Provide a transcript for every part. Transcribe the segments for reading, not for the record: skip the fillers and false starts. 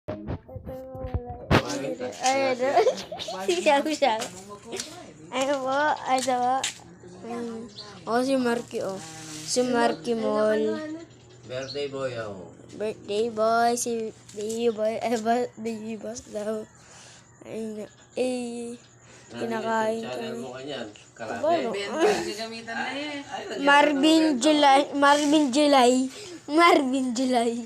Ayan. Siya. Ayun po. Ito po. Si Marky, oh. Si Marky Mall. Birthday boy ako. Birthday boy. Si baby boy. Baby boss daw. Ayun. Kinakain Channel kami. mo kanyan. Kabalo. Gagamitan na eh. Marvin July.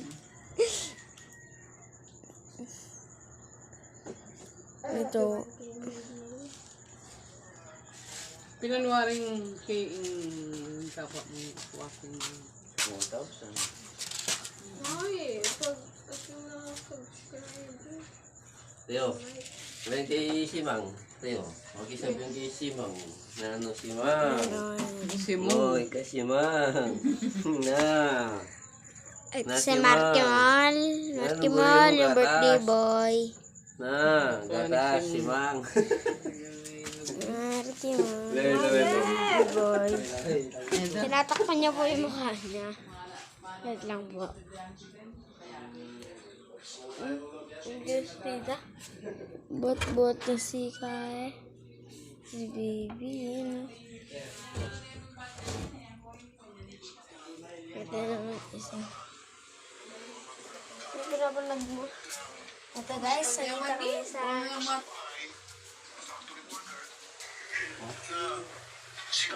Ito. Pinanuwaring kay kapwa mo walking. 1,000. Ay, pag-subscribe. Teo, ngayon kay Simang. Teo, sabihin kay Simang. Na ano Simang? Si Mo. Oy, kay Simang. Na. Ito Na si si Marky Mar. Mall. Marky Ano ba Mall, yung yung birthday gatas? boy. Na, gatas Simang. Marky Mall. Lelo. Birthday boy. Tinatakpan niya po yung mukha niya. Wait lang po. Diyos tita. Bot na si Kai. Si baby yun. Ito naman isa. Ito na po mo. Ito guys, salita kami sa...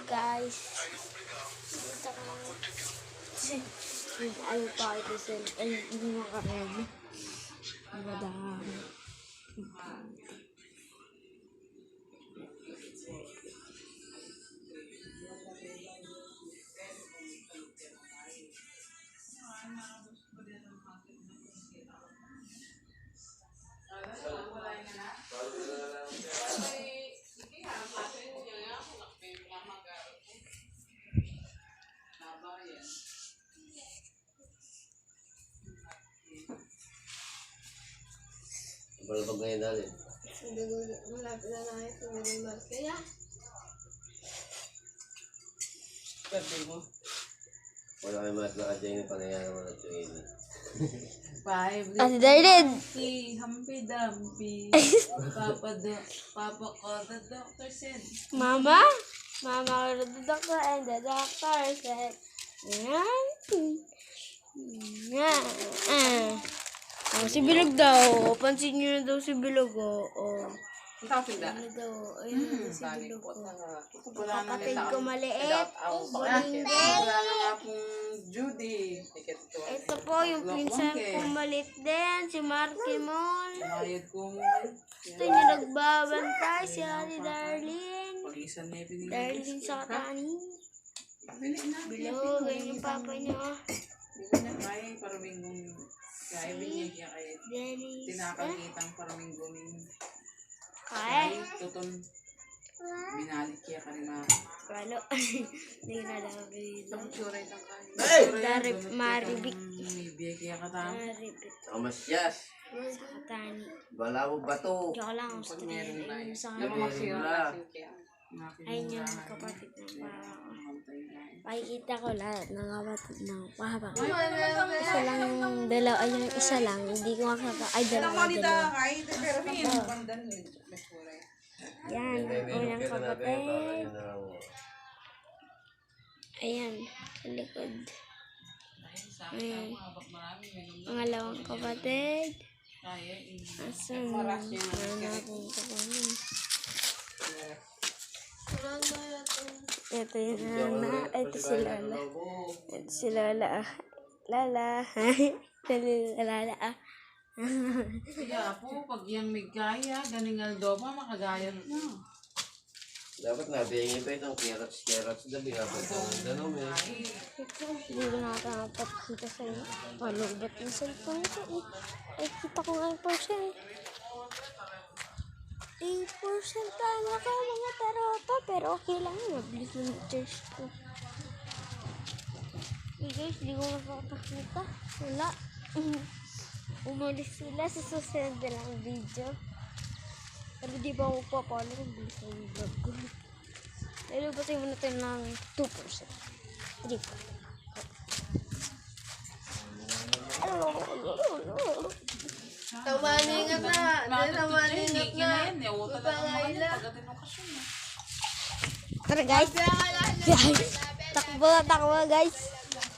Guys. Salita kami. Ayaw pa ito sa... Ay, hindi makarami. Madami. Balabag ngayon dali. Malapit na lang ito. Kaya, Birthday mo. Wala kayo matlakad dyan yung pangyayari naman at yung ini. 5. Ate Darlene! Humpy Dumpy. Papa ko, the doctor said. Mama the doctor and the doctor said, si Bilog daw. Pansin nyo na daw si Bilog, oh. Ang topic na. Ano daw? Ayun, si Dali Bilog, po. oh. Wala na Kapatid nila ko ang- maliit. Without Bulinggay. Wala na nga pong Judy. Ito po yung pinsan kong maliit din, si Marky Mall. Mayad ko mo. Gusto niyo nagbabantay si Ate Darlene. Pag-isan niya pinili. Darlene sa katani. Bili na. Bilog, ayun yung papa niyo. Bili na kaya paramingong. Kaya binigyan kaya Dennis. tinakakitang paramingong. Kaya? Tuton. Binalik kaya kanina. Walo. Hindi na daw dito. Suray lang kayo. Darip, maribik. Bibigay kaya katang. Maribik. Kamasyas. Katani. Balaw bato. Joke lang, Australian. Ayun sa Yung kanila. mga sira. Ayun yung kapatid ng papa ko. Pakikita ko lahat ng kapatid ng papa ko. Isa lang yung dalawa, ay yung isa lang. Hindi ko makapa, ay dalawa. Yan, unang kapatid. Ayan, sa likod. Ayan, pangalawang kapatid. Asan? Hanapin ko pa nun. Ito yung nana. Ito si Lala. Ito si Lala. Lala. Ito si Lala. Kaya po, pag yan may gaya, ganing aldoma, makagaya na. Dapat nabingin pa itong carrots. Dabi nga pa itong danom eh. Hindi ko nakakapagkita sa iyo. Malubat yung cellphone ko eh. Ay, kita ko nga yung portion. 8% tayo na kayo mga tarota. Pero okay lang yun. Mabilis na charge ko. Guys, di ko makakakita. Wala. Umalis sila sa susunod na lang video. Pero di ba ako papalo? Mabilis na yung vlog ko. Pero batay mo natin ng 2%. 3%. Tamaningat na. Hindi tamaningat na. Yan, uta na ng mga yan. Pagdating ng okasyon na. Tara guys. Guys. Takbo guys.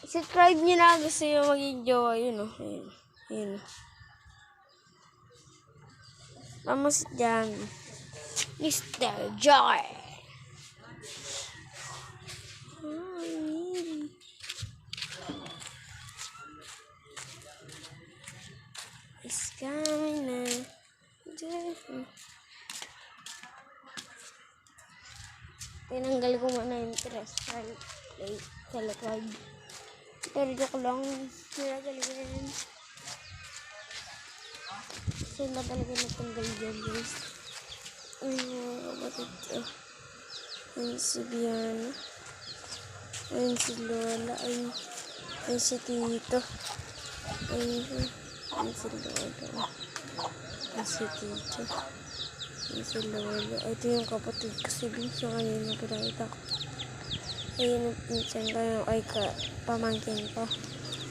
Subscribe nyo na gusto nyo maging jowa. Yun o. Yun. Vamos dyan. Mr. Joy. It's coming now. Tinanggal ko muna yung terrestrial plate sa likod. Pero joke lang. Sila talaga yan. Sila talaga natanggal dyan guys. Ay mga kapatid ko. Ayun si Biana. Ayun si Lola. Ayun si Tito. Ayun si Lola. Ayun si Tito. Ayun si Lola. Ito yung kapatid ko si Vince. Yung kanina pinakita ko. Ayun yung pinsan ko. Ay pamangkin ko.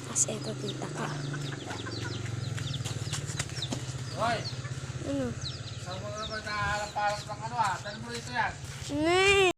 Tapos eto tita ka. Hoy, Ano? saan mo naman nakaharap-harap ng ano ah? Saan mo rito yan? Nee!